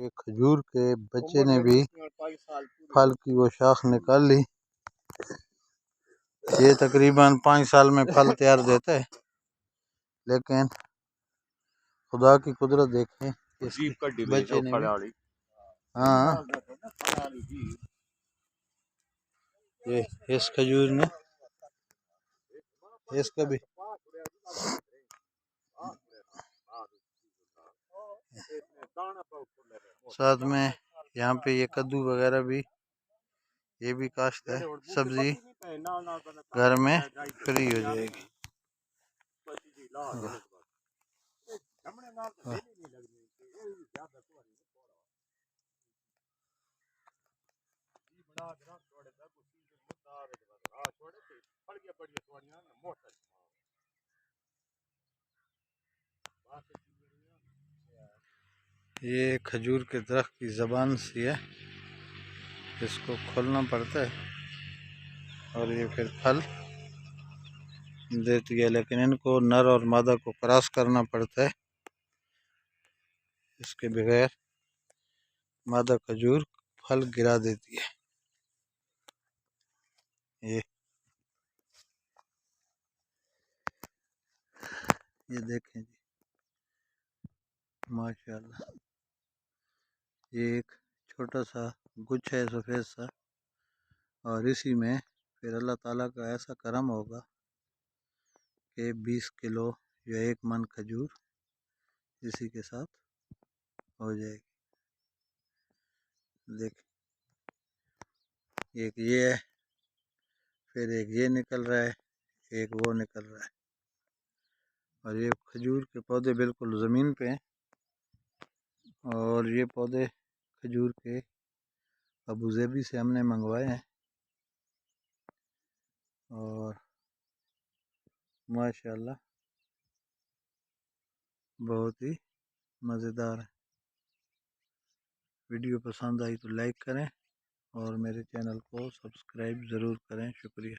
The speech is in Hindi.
ये खजूर के बच्चे ने भी फल की वो शाख निकाल ली। ये तकरीबन 5 साल में फल तैयार देता है, लेकिन खुदा की कुदरत देखें इसके बच्चे ने भी। हाँ, ये इस खजूर ने इसका भी साथ में यहाँ पे ये कद्दू वगैरह भी, ये भी काश्त है। सब्जी घर में फ्री हो जाएगी। ये खजूर के दरख्त की ज़बान सी है, इसको खोलना पड़ता है और ये फिर फल देती है, लेकिन इनको नर और मादा को क्रॉस करना पड़ता है। इसके बगैर मादा खजूर फल गिरा देती है। ये देखें जी, माशाल्लाह। ये एक छोटा सा गुच्छा है सफ़ेद सा, और इसी में फिर अल्लाह ताला का ऐसा करम होगा कि 20 किलो या 1 मन खजूर इसी के साथ हो जाएगी। देख, एक ये है, फिर एक ये निकल रहा है, एक वो निकल रहा है, और ये खजूर के पौधे बिल्कुल ज़मीन पे हैं। और ये पौधे खजूर के अबूज़ेबी से हमने मंगवाए हैं, और माशाल्लाह बहुत ही मज़ेदार है। वीडियो पसंद आई तो लाइक करें और मेरे चैनल को सब्सक्राइब ज़रूर करें। शुक्रिया।